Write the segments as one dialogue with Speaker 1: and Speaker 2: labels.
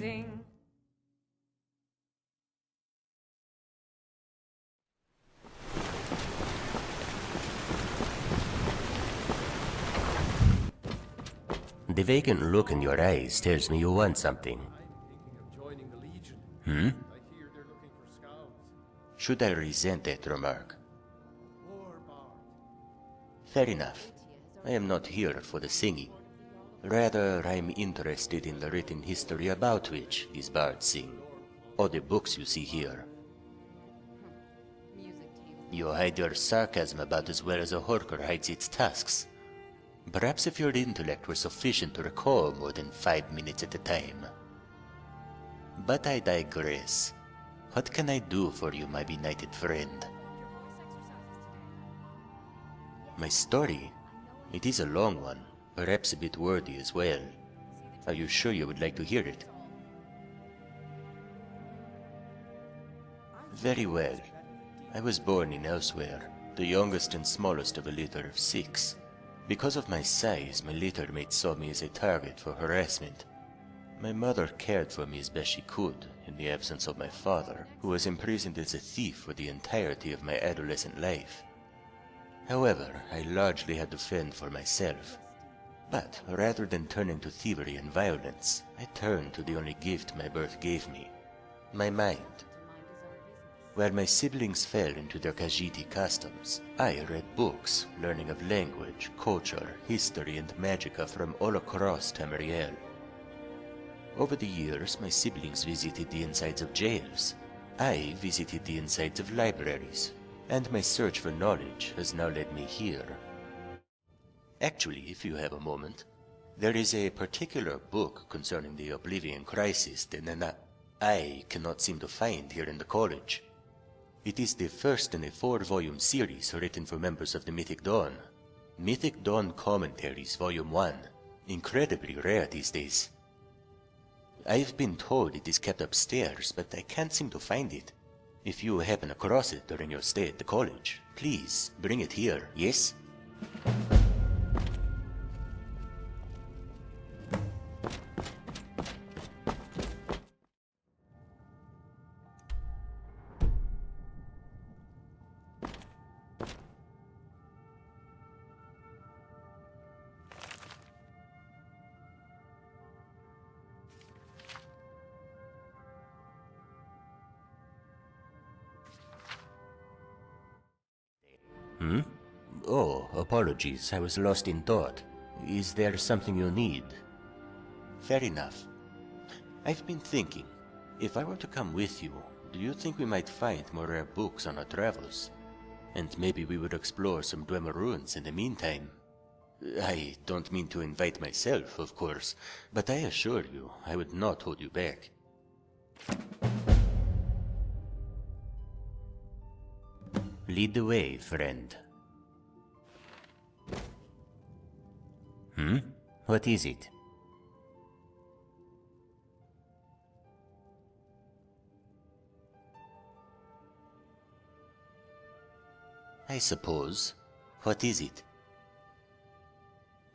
Speaker 1: sing.
Speaker 2: The vacant look in your eyes tells me you want something. Hmm? Should I resent that remark? Fair enough. I am not here for the singing. Rather, I am interested in the written history about which these bards sing, or the books you see here. You hide your sarcasm about as well as a horker hides its tusks. Perhaps if your intellect were sufficient to recall more than 5 minutes at a time. But I digress. What can I do for you, my benighted friend? My story? It is a long one, perhaps a bit wordy as well. Are you sure you would like to hear it? Very well. I was born in Elsewhere, the youngest and smallest of a litter of 6. Because of my size, my litter mates saw me as a target for harassment. My mother cared for me as best she could, in the absence of my father, who was imprisoned as a thief for the entirety of my adolescent life. However, I largely had to fend for myself. But rather than turning to thievery and violence, I turned to the only gift my birth gave me, my mind. While my siblings fell into their Khajiit customs, I read books, learning of language, culture, history, and magicka from all across Tamriel. Over the years, my siblings visited the insides of jails. I visited the insides of libraries, and my search for knowledge has now led me here. Actually, if you have a moment, there is a particular book concerning the Oblivion Crisis that I cannot seem to find here in the college. It is the first in a 4-volume series written for members of the Mythic Dawn. Mythic Dawn Commentaries Volume 1. Incredibly rare these days. I've been told it is kept upstairs, but I can't seem to find it. If you happen across it during your stay at the college, please bring it here, yes? Hmm? Oh, apologies, I was lost in thought. Is there something you need? Fair enough. I've been thinking, if I were to come with you, do you think we might find more rare books on our travels? And maybe we would explore some Dwemer ruins in the meantime. I don't mean to invite myself, of course, but I assure you, I would not hold you back. Lead the way, friend. Hmm? What is it? I suppose. What is it?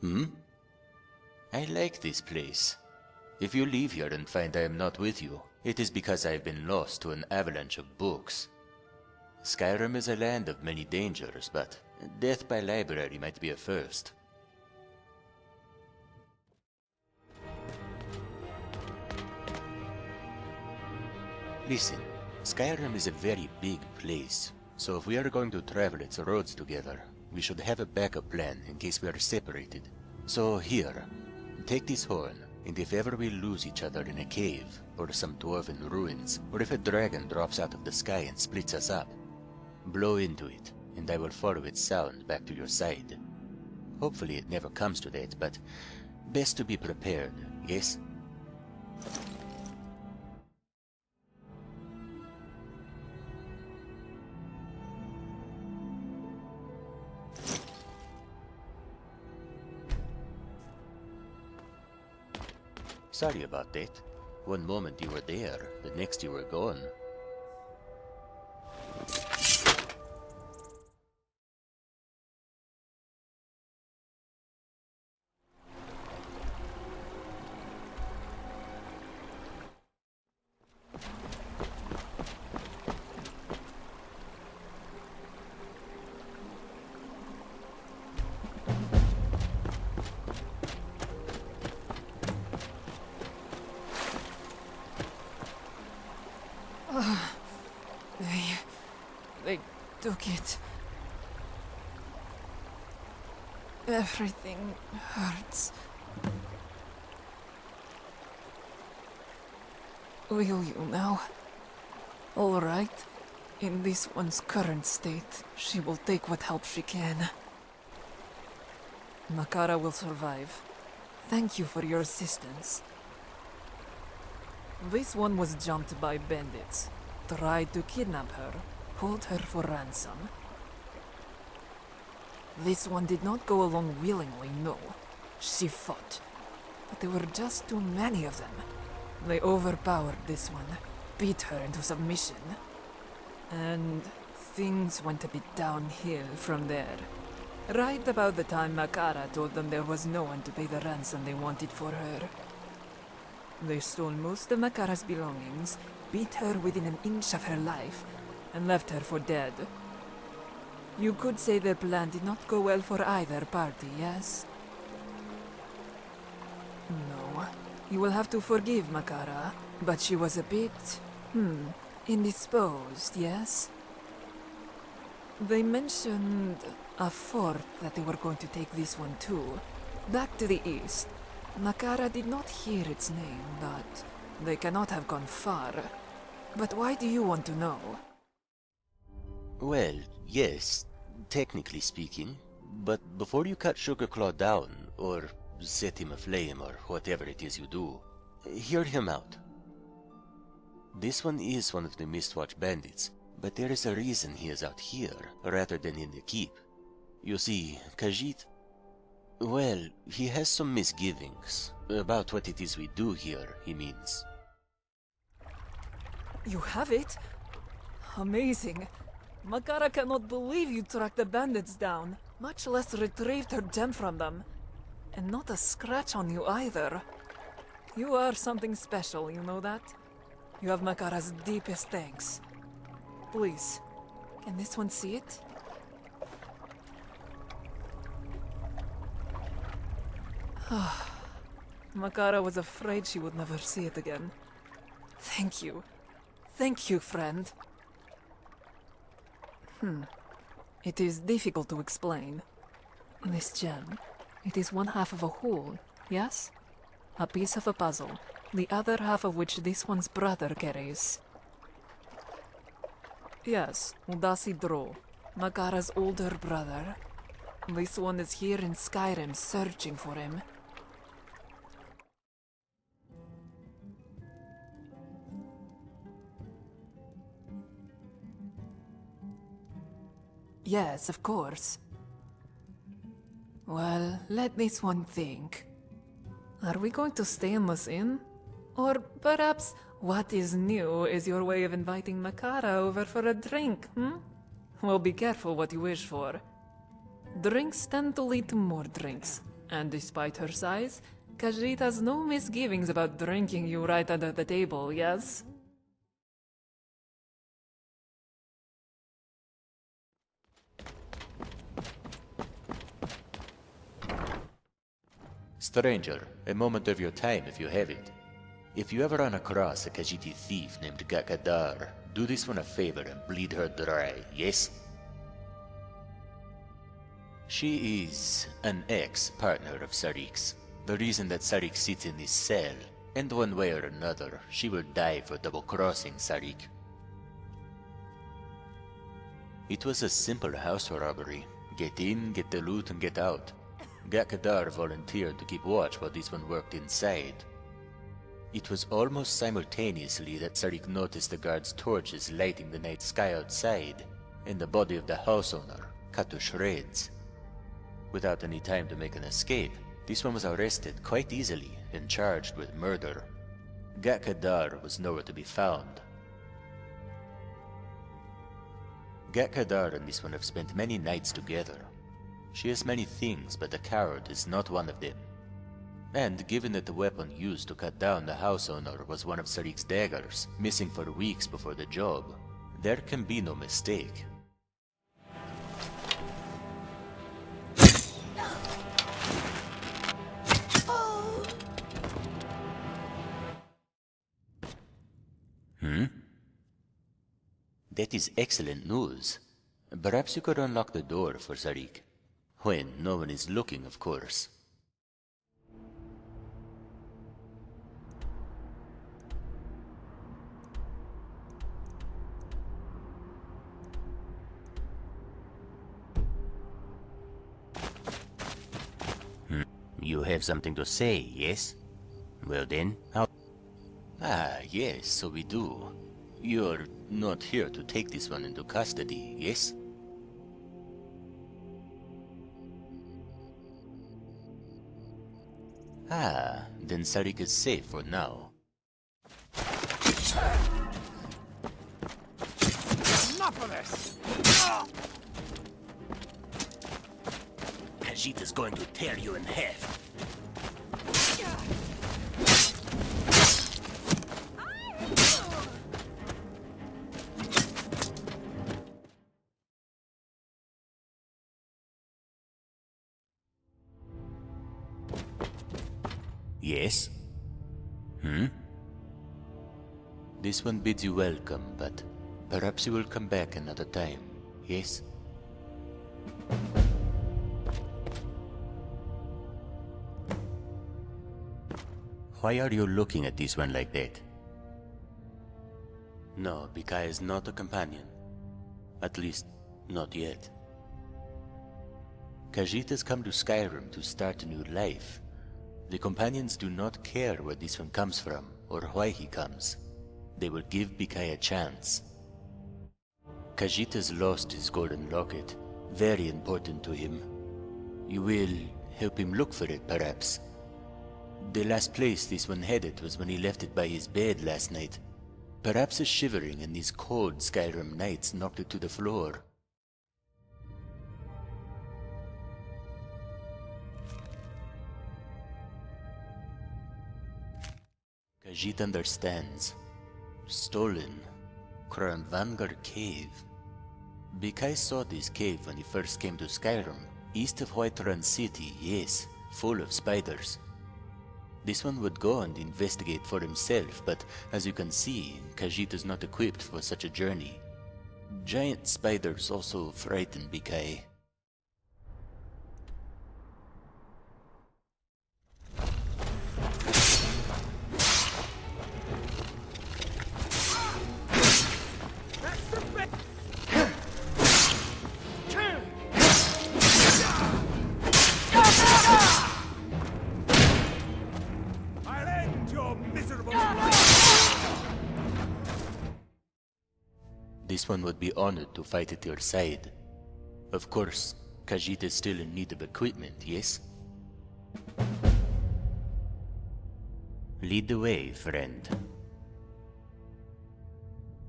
Speaker 2: Hmm? I like this place. If you leave here and find I am not with you, it is because I have been lost to an avalanche of books. Skyrim is a land of many dangers, but death by library might be a first. Listen, Skyrim is a very big place, so if we are going to travel its roads together, we should have a backup plan in case we are separated. So here, take this horn, and if ever we lose each other in a cave, or some dwarven ruins, or if a dragon drops out of the sky and splits us up, blow into it, and I will follow its sound back to your side. Hopefully it never comes to that, but best to be prepared, yes? Sorry about that. One moment you were there, the next you were gone.
Speaker 1: took it. Everything hurts. Will you now? All right. In this one's current state, she will take what help she can. Makara will survive. Thank you for your assistance. This one was jumped by bandits. Tried to kidnap her, hold her for ransom. This one did not go along willingly, no. She fought. But there were just too many of them. They overpowered this one, beat her into submission. And things went a bit downhill from there. Right about the time Makara told them there was no one to pay the ransom they wanted for her. They stole most of Makara's belongings, beat her within an inch of her life, and left her for dead. You could say their plan did not go well for either party, yes? No. You will have to forgive Makara, but she was a bit, indisposed, yes? They mentioned a fort that they were going to take this one to, back to the east. Makara did not hear its name, but they cannot have gone far. But why do you want to know?
Speaker 2: Well, yes, technically speaking. But before you cut Sugarclaw down, or set him aflame, or whatever it is you do, hear him out. This one is one of the Mistwatch bandits, but there is a reason he is out here, rather than in the keep. You see, Khajiit, well, he has some misgivings about what it is we do here, he means.
Speaker 1: You have it? Amazing. Makara cannot believe you tracked the bandits down, much less retrieved her gem from them. And not a scratch on you either. You are something special, you know that? You have Makara's deepest thanks. Please, can this one see it? Makara was afraid she would never see it again. Thank you. Thank you, friend. It is difficult to explain. This gem, it is one half of a whole, yes? A piece of a puzzle, the other half of which this one's brother carries. Yes, Udasi Dro, Makara's older brother. This one is here in Skyrim searching for him. Yes, of course. Well, let this one think. Are we going to stay in this inn? Or perhaps what is new is your way of inviting Makara over for a drink, Well, be careful what you wish for. Drinks tend to lead to more drinks, and despite her size, Khajiit has no misgivings about drinking you right under the table, yes?
Speaker 2: Stranger, a moment of your time if you have it. If you ever run across a Khajiiti thief named Gakadar, do this one a favor and bleed her dry, yes? She is an ex-partner of Sarik's. The reason that Sarik sits in this cell, and one way or another, she will die for double-crossing Sarik. It was a simple house robbery. Get in, get the loot, and get out. Gakadar volunteered to keep watch while this one worked inside. It was almost simultaneously that Sarik noticed the guards' torches lighting the night sky outside, and the body of the house owner cut to shreds. Without any time to make an escape, this one was arrested quite easily and charged with murder. Gakadar was nowhere to be found. Gakadar and this one have spent many nights together. She has many things, but a coward is not one of them. And given that the weapon used to cut down the house owner was one of Sarik's daggers, missing for weeks before the job, there can be no mistake. That is excellent news. Perhaps you could unlock the door for Sarik. When no one is looking, of course. You have something to say, yes? Well then, how... Ah, yes, so we do. You're not here to take this one into custody, yes? Ah, then Sarik is safe for now.
Speaker 3: Enough of this!
Speaker 2: Khajiit is going to tear you in half. Yes? This one bids you welcome, but perhaps you will come back another time, yes? Why are you looking at this one like that? No, Bikai is not a companion. At least, not yet. Khajiit has come to Skyrim to start a new life. The companions do not care where this one comes from, or why he comes. They will give Bikai a chance. Khajiit has lost his golden locket, very important to him. You will help him look for it, perhaps. The last place this one had it was when he left it by his bed last night. Perhaps a shivering in these cold Skyrim nights knocked it to the floor. Khajiit understands. Stolen. Kranvangar Cave. Bikai saw this cave when he first came to Skyrim, east of Whiterun City, yes, full of spiders. This one would go and investigate for himself, but as you can see, Khajiit is not equipped for such a journey. Giant spiders also frighten Bikai. This one would be honored to fight at your side. Of course, Khajiit is still in need of equipment, yes? Lead the way, friend.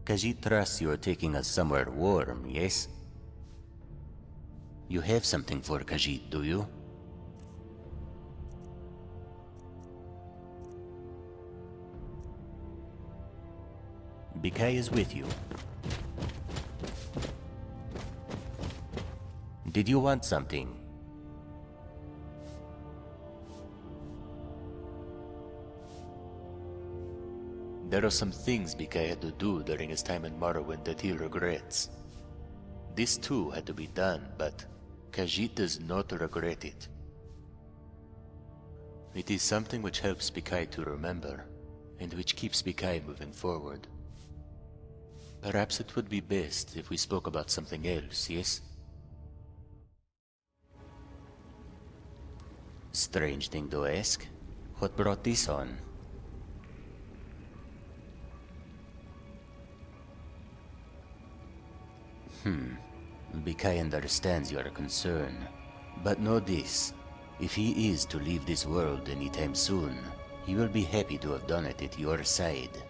Speaker 2: Khajiit trusts you are taking us somewhere warm, yes? You have something for Khajiit, do you? Bikai is with you. Did you want something? There are some things Bikai had to do during his time in Morrowind that he regrets. This too had to be done, but Khajiit does not regret it. It is something which helps Bikai to remember, and which keeps Bikai moving forward. Perhaps it would be best if we spoke about something else, yes? Strange thing to ask. What brought this on? Bikai understands your concern. But know this. If he is to leave this world anytime soon, he will be happy to have done it at your side.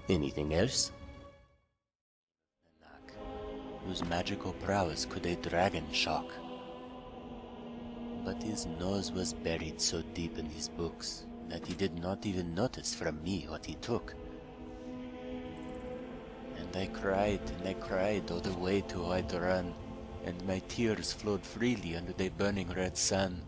Speaker 2: Anything else? Whose magical prowess could a dragon shock? But his nose was buried so deep in his books that he did not even notice from me what he took. And I cried all the way to Whiterun, and my tears flowed freely under the burning red sun.